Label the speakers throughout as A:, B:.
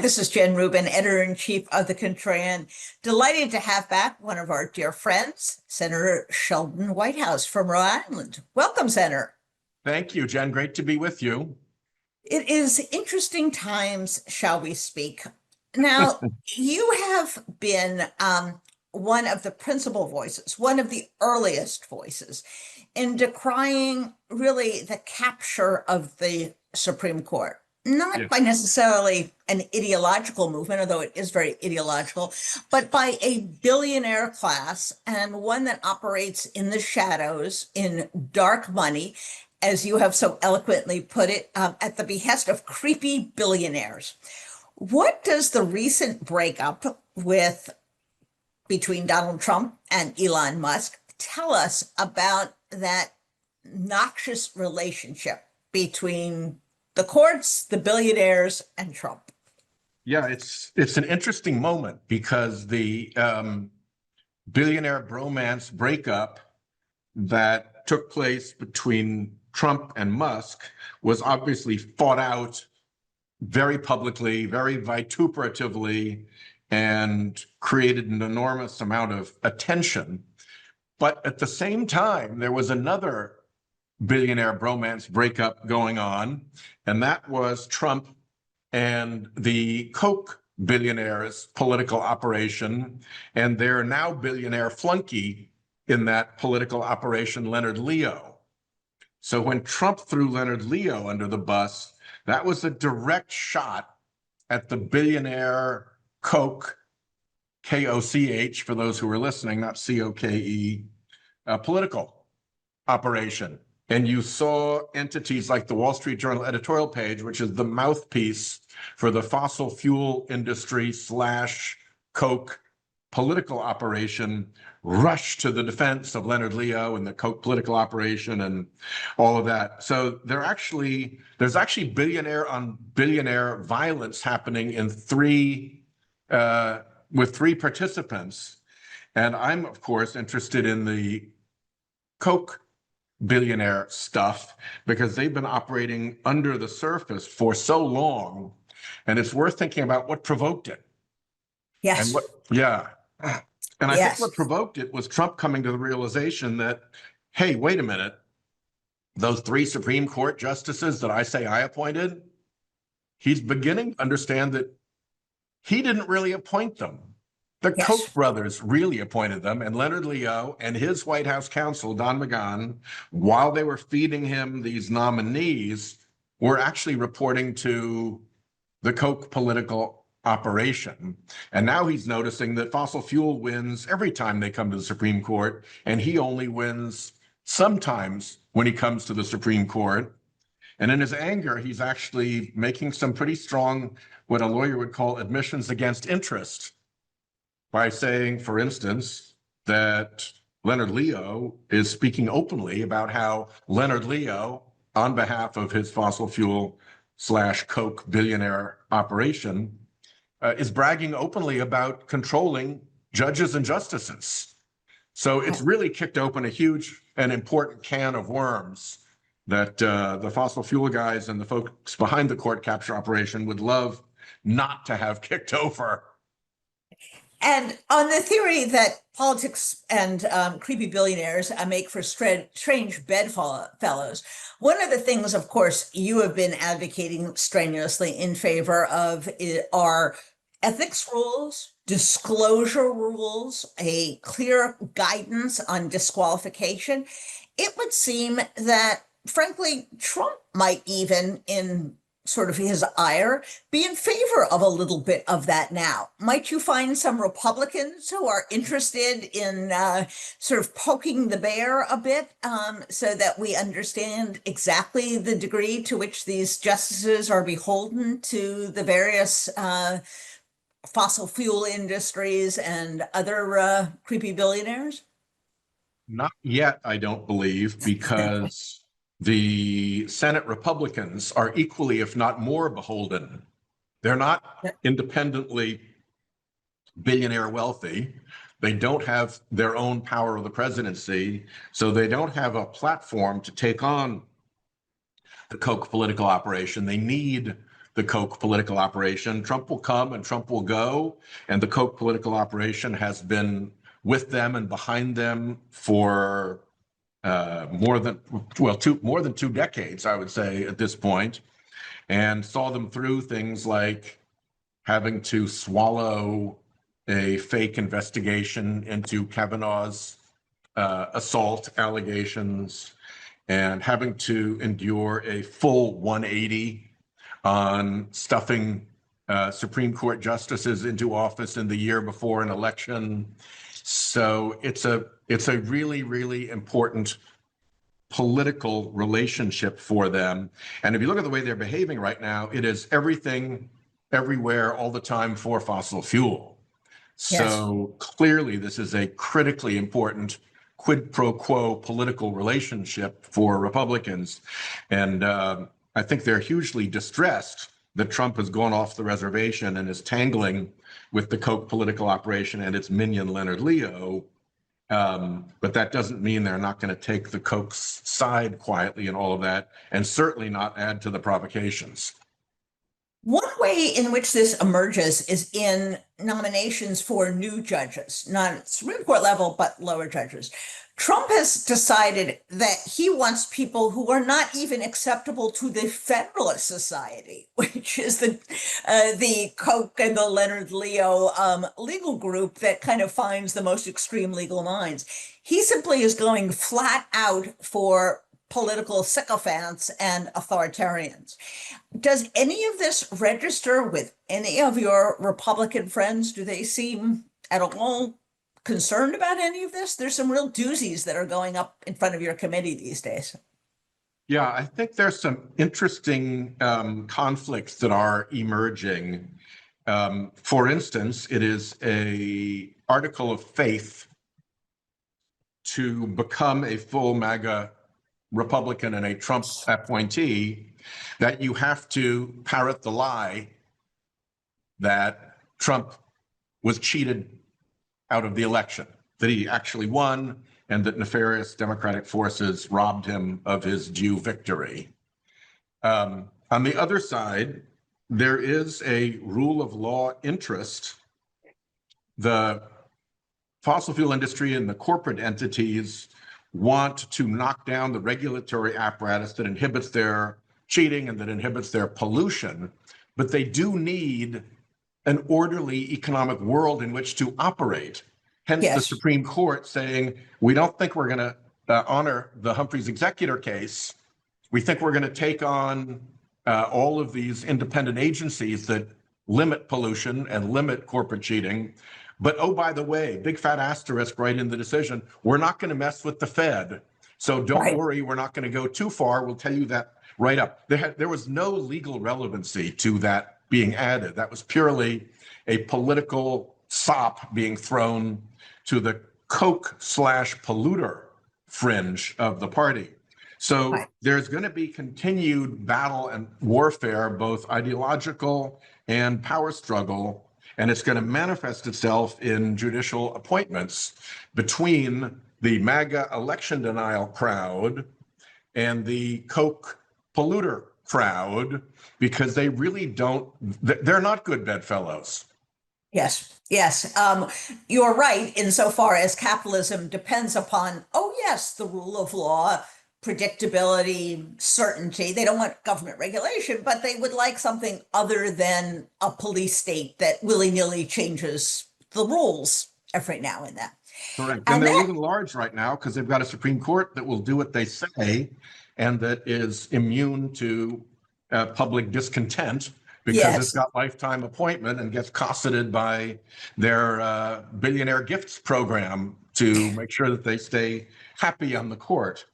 A: this is Jen Rubin, editor-in-chief of The Contrarian. Delighted to have back one of our dear friends, Senator Sheldon Whitehouse from Rhode Island. Welcome, Senator.
B: Thank you, Jen. Great to be with you.
A: It is interesting times, shall we speak. Now, you have been one of the principal voices, one of the earliest voices in decrying really the capture of the Supreme Court. Not by necessarily an ideological movement, although it is very ideological, but by a billionaire class, and one that operates in the shadows, in dark money, as you have so eloquently put it, at the behest of creepy billionaires. What does the recent breakup between Donald Trump and Elon Musk tell us about that noxious relationship between the courts, the billionaires, and Trump?
B: Yeah, it's an interesting moment because the billionaire bromance breakup that took place between Trump and Musk was obviously fought out very publicly, very vituperatively, and created an enormous amount of attention. But at the same time, there was another billionaire bromance breakup going on, and that was Trump and the Koch billionaires' political operation, and their now billionaire flunky in that political operation, Leonard Leo. So when Trump threw Leonard Leo under the bus, that was a direct shot at the billionaire Koch, K-O-C-H, for those who are listening, not C-O-K-E, political operation. And you saw entities like the Wall Street Journal editorial page, which is the mouthpiece for the fossil fuel industry / Koch political operation, rush to the defense of Leonard Leo and the Koch political operation and all of that. So there's actually billionaire on billionaire violence happening in with three participants. And I'm, of course, interested in the Koch billionaire stuff because they've been operating under the surface for so long, and it's worth thinking about what provoked it.
A: Yes.
B: And I think what provoked it was Trump coming to the realization that, hey, wait a minute, those three Supreme Court justices that I say I appointed, he's beginning to understand that he didn't really appoint them. The Koch brothers really appointed them, and Leonard Leo and his White House counsel, Don McGahn, while they were feeding him these nominees, were actually reporting to the Koch political operation. And now he's noticing that fossil fuel wins every time they come to the Supreme Court, and he only wins sometimes when he comes to the Supreme Court. And in his anger, he's actually making some pretty strong, what a lawyer would call admissions against interest, by saying, for instance, that Leonard Leo is speaking openly about how Leonard Leo, on behalf of his fossil fuel / Koch billionaire operation, is bragging openly about controlling judges and justices. So it's really kicked open a huge and important can of worms that the fossil fuel guys and the folks behind the court capture operation would love not to have kicked over.
A: And on the theory that politics and creepy billionaires make for strange bedfellows, one of the things, of course, you have been advocating strenuously in favor of are ethics rules, disclosure rules, a clear guidance on disqualification. It would seem that, frankly, Trump might even, in sort of his ire, be in favor of a little bit of that now. Might you find some Republicans who are interested in sort of poking the bear a bit so that we understand exactly the degree to which these justices are beholden to the various fossil fuel industries and other creepy billionaires?
B: Not yet, I don't believe, because the Senate Republicans are equally, if not more, beholden. They're not independently billionaire wealthy. They don't have their own power of the presidency, so they don't have a platform to take on the Koch political operation. They need the Koch political operation. Trump will come and Trump will go, and the Koch political operation has been with them and behind them for more than 2 decades, I would say, at this point, and saw them through things like having to swallow a fake investigation into Kavanaugh's assault allegations, and having to endure a full 180 on stuffing Supreme Court justices into office in the year before an election. So it's a really, really important political relationship for them. And if you look at the way they're behaving right now, it is everything, everywhere, all the time for fossil fuel.
A: Yes.
B: So clearly, this is a critically important quid pro quo political relationship for Republicans. And I think they're hugely distressed that Trump has gone off the reservation and is tangling with the Koch political operation and its minion, Leonard Leo. But that doesn't mean they're not going to take the Koch's side quietly in all of that, and certainly not add to the provocations.
A: One way in which this emerges is in nominations for new judges, not at Supreme Court level, but lower judges. Trump has decided that he wants people who are not even acceptable to the Federalist Society, which is the Koch and the Leonard Leo legal group that kind of finds the most extreme legal minds. He simply is going flat out for political sycophants and authoritarians. Does any of this register with any of your Republican friends? Do they seem at all concerned about any of this? There's some real doozies that are going up in front of your committee these days.
B: Yeah, I think there's some interesting conflicts that are emerging. For instance, it is an article of faith to become a full MAGA Republican and a Trump appointee that you have to parrot the lie that Trump was cheated out of the election, that he actually won, and that nefarious Democratic forces robbed him of his due victory. On the other side, there is a rule of law interest. The fossil fuel industry and the corporate entities want to knock down the regulatory apparatus that inhibits their cheating and that inhibits their pollution, but they do need an orderly economic world in which to operate. Hence the Supreme Court saying, we don't think we're going to honor the Humphreys executor case. We think we're going to take on all of these independent agencies that limit pollution and limit corporate cheating. But oh, by the way, big fat asterisk right in the decision, we're not going to mess with the Fed. So don't worry, we're not going to go too far. We'll tell you that right up. There was no legal relevancy to that being added. That was purely a political sop being thrown to the Koch/polluter fringe of the party. So there's going to be continued battle and warfare, both ideological and power struggle, and it's going to manifest itself in judicial appointments between the MAGA election denial crowd and the Koch polluter crowd, because they really don't, they're not good bedfellows.
A: Yes, yes. You're right insofar as capitalism depends upon, oh yes, the rule of law, predictability, certainty. They don't want government regulation, but they would like something other than a police state that willy-nilly changes the rules every now and then.
B: Correct. And they're living large right now because they've got a Supreme Court that will do what they say and that is immune to public discontent because it's got lifetime appointment and gets cosseted by their billionaire gifts program to make sure that they stay happy on the court.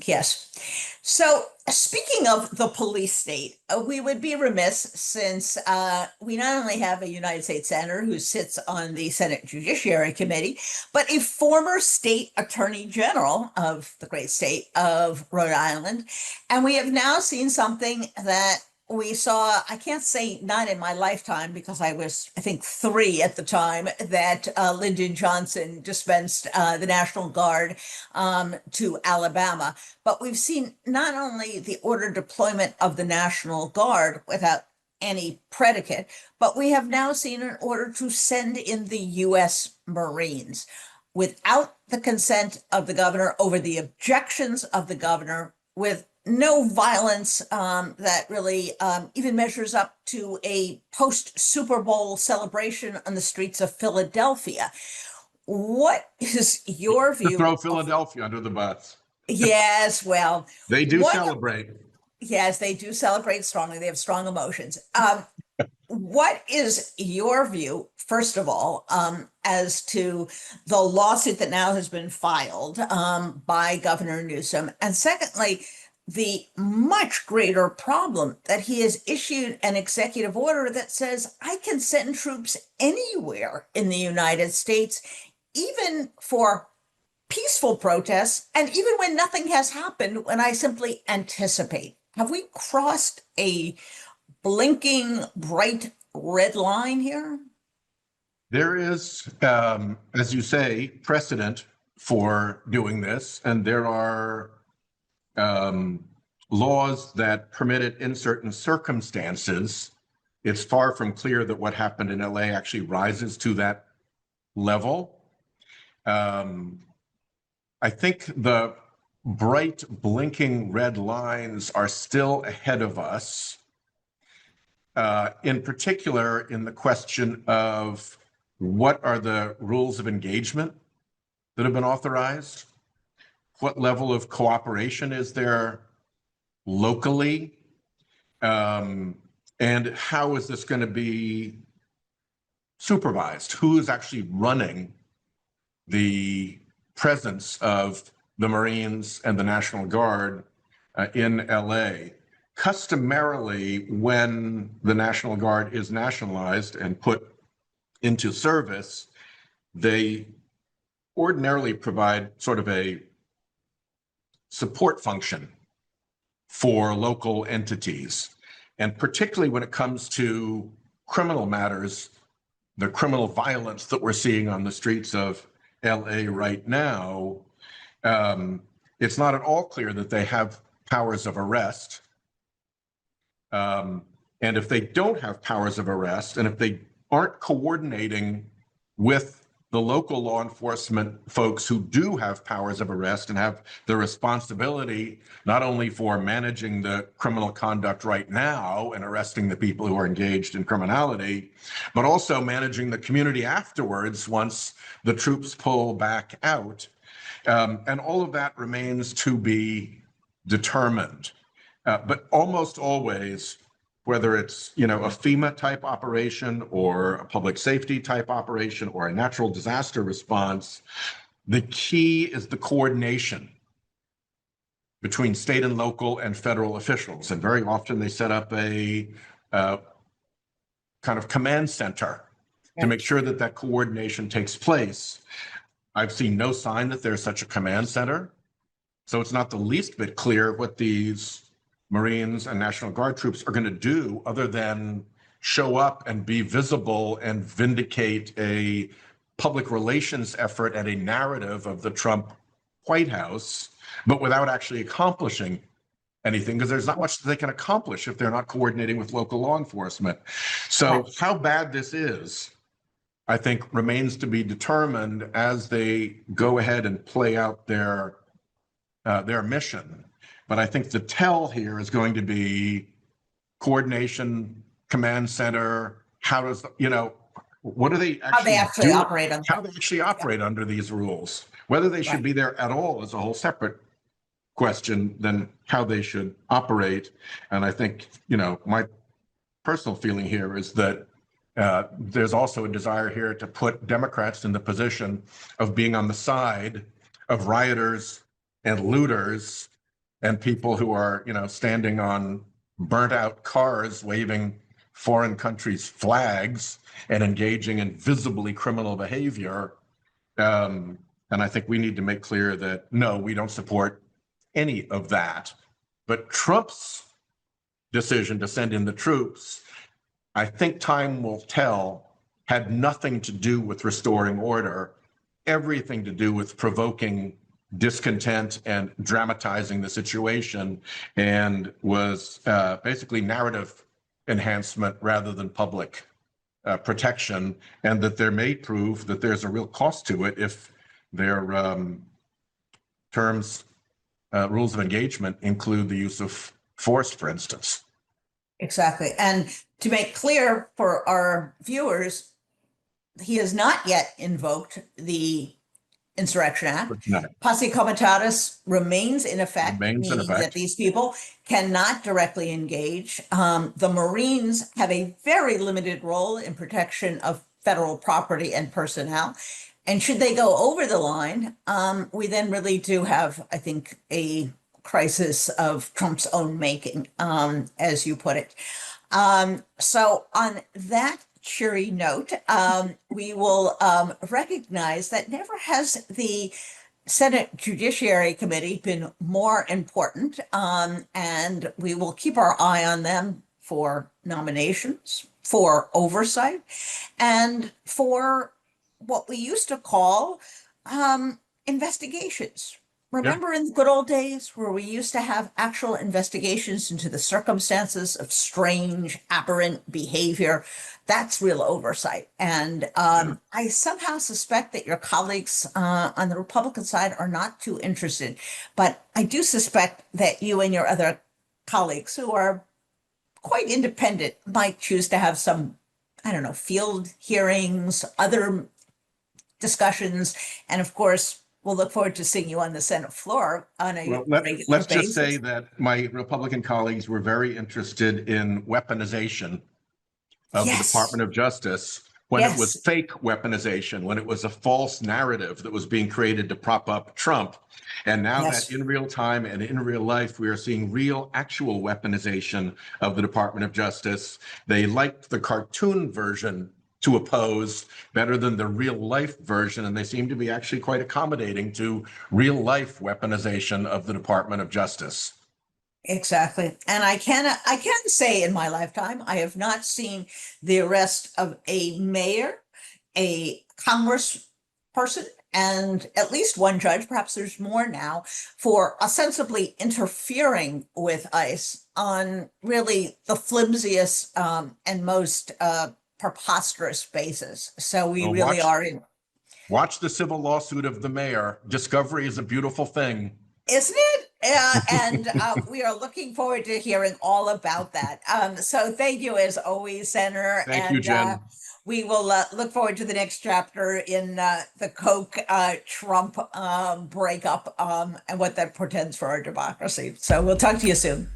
A: Yes. So speaking of the police state, we would be remiss since we not only have a United States Senator who sits on the Senate Judiciary Committee, but a former state attorney general of the great state of Rhode Island. And we have now seen something that we saw, I can't say not in my lifetime because I was, I think, 3 at the time, that Lyndon Johnson dispensed the National Guard to Alabama. But we've seen not only the ordered deployment of the National Guard without any predicate, but we have now seen an order to send in the US Marines without the consent of the governor, over the objections of the governor, with no violence that really even measures up to a post-Super Bowl celebration on the streets of Philadelphia. What is your
B: To
A: view
B: throw
A: of,
B: Philadelphia under the bus.
A: yes, well,
B: They do
A: what,
B: celebrate.
A: yes, they do celebrate strongly. They have strong emotions. What is your view, first of all, as to the lawsuit that now has been filed by Governor Newsom? And secondly, the much greater problem that he has issued an executive order that says I can send troops anywhere in the United States, even for peaceful protests, and even when nothing has happened, when I simply anticipate. Have we crossed a blinking bright red line here?
B: There is, as you say, precedent for doing this, and there are laws that permit it in certain circumstances. It's far from clear that what happened in LA actually rises to that level. I think the bright blinking red lines are still ahead of us, in particular in the question of what are the rules of engagement that have been authorized? What level of cooperation is there locally? And how is this going to be supervised? Who is actually running the presence of the Marines and the National Guard in LA? Customarily, when the National Guard is nationalized and put into service, they ordinarily provide sort of a support function for local entities. And particularly when it comes to criminal matters, the criminal violence that we're seeing on the streets of LA right now, it's not at all clear that they have powers of arrest. And if they don't have powers of arrest, and if they aren't coordinating with the local law enforcement folks who do have powers of arrest and have the responsibility not only for managing the criminal conduct right now and arresting the people who are engaged in criminality, but also managing the community afterwards once the troops pull back out. And all of that remains to be determined. But almost always, whether it's, a FEMA type operation or a public safety type operation or a natural disaster response, the key is the coordination between state and local and federal officials. And very often they set up a kind of command center to make sure that that coordination takes place. I've seen no sign that there's such a command center. So it's not the least bit clear what these Marines and National Guard troops are going to do other than show up and be visible and vindicate a public relations effort and a narrative of the Trump White House, but without actually accomplishing anything, because there's not much that they can accomplish if they're not coordinating with local law enforcement. So how bad this is, I think, remains to be determined as they go ahead and play out their mission. But I think the tell here is going to be coordination, command center. How does, what do they actually
A: operate on
B: how they actually operate under these rules? Whether they should be there at all is a whole separate question than how they should operate. And I think, my personal feeling here is that there's also a desire here to put Democrats in the position of being on the side of rioters and looters and people who are, standing on burnt out cars, waving foreign countries' flags and engaging in visibly criminal behavior. And I think we need to make clear that, no, we don't support any of that. But Trump's decision to send in the troops, I think time will tell, had nothing to do with restoring order, everything to do with provoking discontent and dramatizing the situation, and was basically narrative enhancement rather than public protection, and that there may prove that there's a real cost to it if their terms, rules of engagement include the use of force, for instance.
A: Exactly. And to make clear for our viewers, he has not yet invoked the Insurrection Act.
B: But no,
A: Posse comitatus remains in effect,
B: remains in
A: meaning that
B: effect.
A: these people cannot directly engage. The Marines have a very limited role in protection of federal property and personnel. And should they go over the line, we then really do have, I think, a crisis of Trump's own making, as you put it. So on that cheery note, we will recognize that never has the Senate Judiciary Committee been more important, and we will keep our eye on them for nominations, for oversight, and for what we used to call investigations. Remember in the good old days where we used to have actual investigations into the circumstances of strange, aberrant behavior? That's real oversight. And I somehow suspect that your colleagues on the Republican side are not too interested. But I do suspect that you and your other colleagues who are quite independent might choose to have some, I don't know, field hearings, other discussions, and of course, we'll look forward to seeing you on the Senate floor on a regular
B: let's
A: basis.
B: just say that my Republican colleagues were very interested in weaponization of the Department of Justice when it was fake weaponization, when it was a false narrative that was being created to prop up Trump. And now that in real time and in real life, we are seeing real, actual weaponization of the Department of Justice. They liked the cartoon version to oppose better than the real life version. And they seem to be actually quite accommodating to real life weaponization of the Department of Justice.
A: Exactly. And I can say in my lifetime, I have not seen the arrest of a mayor, a congressperson, and at least one judge, perhaps there's more now, for ostensibly interfering with ICE on really the flimsiest and most preposterous basis. So we really are in.
B: Watch the civil lawsuit of the mayor. Discovery is a beautiful thing.
A: Isn't it? And we are looking forward to hearing all about that. So thank you as always, Senator.
B: Thank you, Jen.
A: We will look forward to the next chapter in the Koch-Trump breakup and what that portends for our democracy. So we'll talk to you soon.